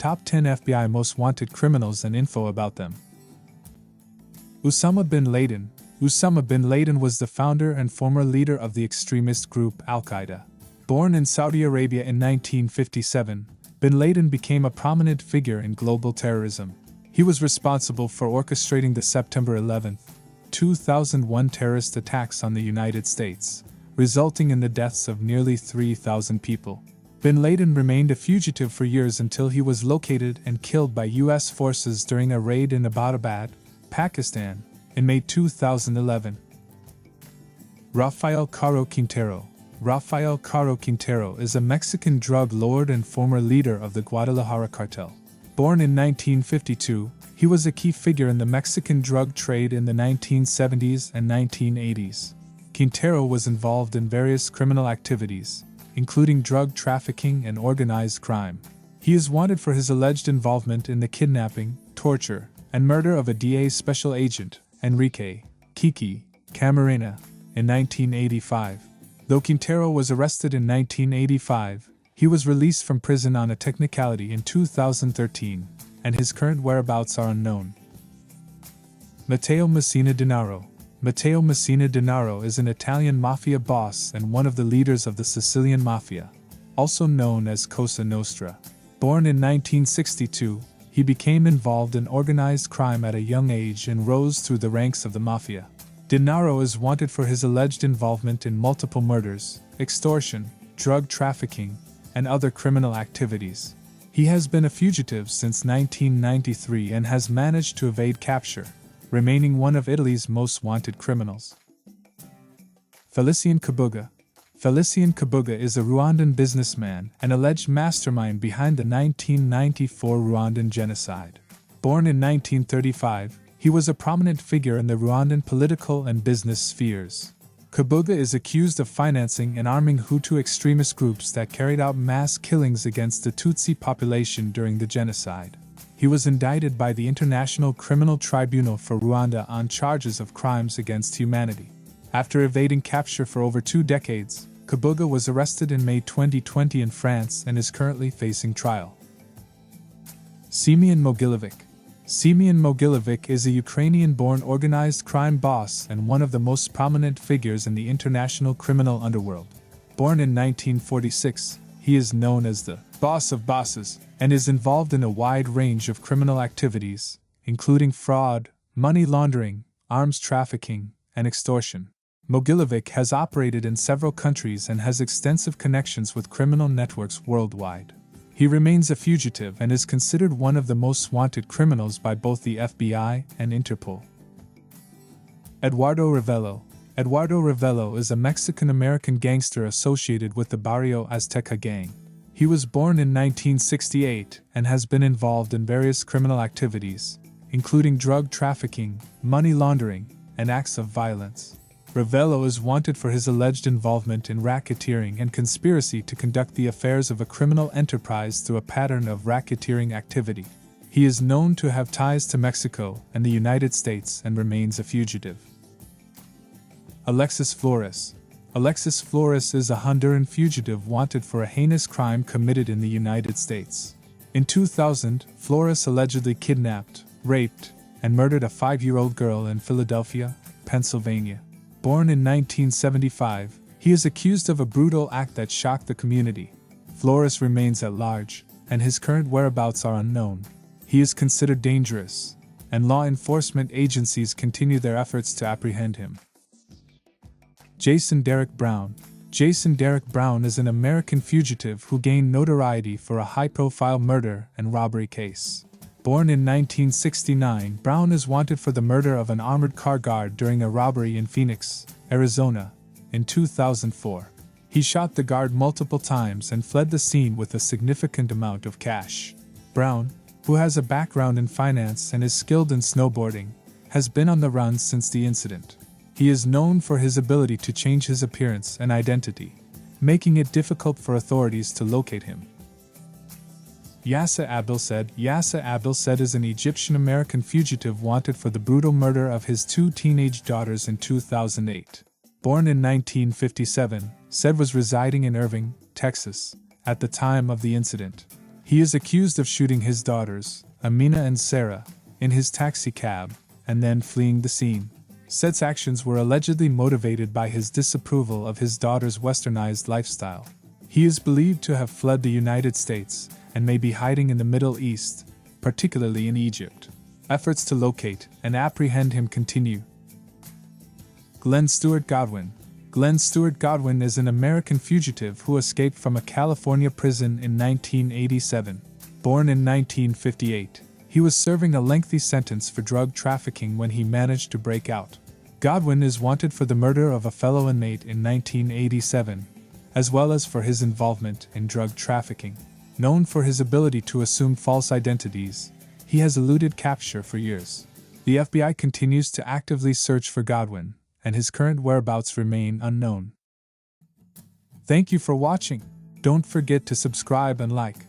Top 10 FBI Most Wanted Criminals and info about them. Osama Bin Laden. Osama bin Laden was the founder and former leader of the extremist group Al-Qaeda. Born in Saudi Arabia in 1957, bin Laden became a prominent figure in global terrorism. He was responsible for orchestrating the September 11, 2001 terrorist attacks on the United States, resulting in the deaths of nearly 3,000 people. Bin Laden remained a fugitive for years until he was located and killed by U.S. forces during a raid in Abbottabad, Pakistan, in May 2011. Rafael Caro Quintero. Rafael Caro Quintero is a Mexican drug lord and former leader of the Guadalajara cartel. Born in 1952, he was a key figure in the Mexican drug trade in the 1970s and 1980s. Quintero was involved in various criminal activities, including drug trafficking and organized crime. He is wanted for his alleged involvement in the kidnapping, torture, and murder of a DA special agent, Enrique Kiki Camarena, in 1985. Though Quintero was arrested in 1985, he was released from prison on a technicality in 2013, and his current whereabouts are unknown. Mateo Messina DiNardo. Mateo Messina DiNardo is an Italian mafia boss and one of the leaders of the Sicilian Mafia, also known as Cosa Nostra. Born in 1962, he became involved in organized crime at a young age and rose through the ranks of the Mafia. DiNardo is wanted for his alleged involvement in multiple murders, extortion, drug trafficking, and other criminal activities. He has been a fugitive since 1993 and has managed to evade capture, remaining one of Italy's most wanted criminals. Felicien Kabuga. Felicien Kabuga is a Rwandan businessman and alleged mastermind behind the 1994 Rwandan genocide. Born in 1935, he was a prominent figure in the Rwandan political and business spheres. Kabuga is accused of financing and arming Hutu extremist groups that carried out mass killings against the Tutsi population during the genocide. He was indicted by the International Criminal Tribunal for Rwanda on charges of crimes against humanity. After evading capture for over 2 decades, Kabuga was arrested in May 2020 in France and is currently facing trial. Simeon Mogilovic. Simeon Mogilovic is a Ukrainian-born organized crime boss and one of the most prominent figures in the international criminal underworld. Born in 1946, he is known as the boss of bosses and is involved in a wide range of criminal activities, including fraud, money laundering, arms trafficking, and extortion. Mogilovic has operated in several countries and has extensive connections with criminal networks worldwide. He remains a fugitive and is considered one of the most wanted criminals by both the FBI and Interpol. Eduardo Rivello. Eduardo Rivello is a Mexican-American gangster associated with the Barrio Azteca gang. He was born in 1968 and has been involved in various criminal activities, including drug trafficking, money laundering, and acts of violence. Rivello is wanted for his alleged involvement in racketeering and conspiracy to conduct the affairs of a criminal enterprise through a pattern of racketeering activity. He is known to have ties to Mexico and the United States and remains a fugitive. Alexis Flores. Alexis Flores is a Honduran fugitive wanted for a heinous crime committed in the United States. In 2000, Flores allegedly kidnapped, raped, and murdered a 5-year-old girl in Philadelphia, Pennsylvania. Born in 1975, he is accused of a brutal act that shocked the community. Flores remains at large, and his current whereabouts are unknown. He is considered dangerous, and law enforcement agencies continue their efforts to apprehend him. Jason Derrick Brown. Jason Derrick Brown is an American fugitive who gained notoriety for a high-profile murder and robbery case. Born in 1969, Brown is wanted for the murder of an armored car guard during a robbery in Phoenix, Arizona, in 2004. He shot the guard multiple times and fled the scene with a significant amount of cash. Brown, who has a background in finance and is skilled in snowboarding, has been on the run since the incident. He is known for his ability to change his appearance and identity, making it difficult for authorities to locate him. Yasser Abdel is an Egyptian-American fugitive wanted for the brutal murder of his 2 teenage daughters in 2008. Born in 1957, Said was residing in Irving, Texas, at the time of the incident. He is accused of shooting his daughters, Amina and Sarah, in his taxi cab, and then fleeing the scene. Said's actions were allegedly motivated by his disapproval of his daughter's westernized lifestyle. He is believed to have fled the United States and may be hiding in the Middle East, particularly in Egypt. Efforts to locate and apprehend him continue. Glenn Stewart Godwin. Glenn Stewart Godwin is an American fugitive who escaped from a California prison in 1987. Born in 1958, he was serving a lengthy sentence for drug trafficking when he managed to break out. Godwin is wanted for the murder of a fellow inmate in 1987, as well as for his involvement in drug trafficking. Known for his ability to assume false identities, he has eluded capture for years. The FBI continues to actively search for Godwin, and his current whereabouts remain unknown. Thank you for watching. Don't forget to subscribe and like.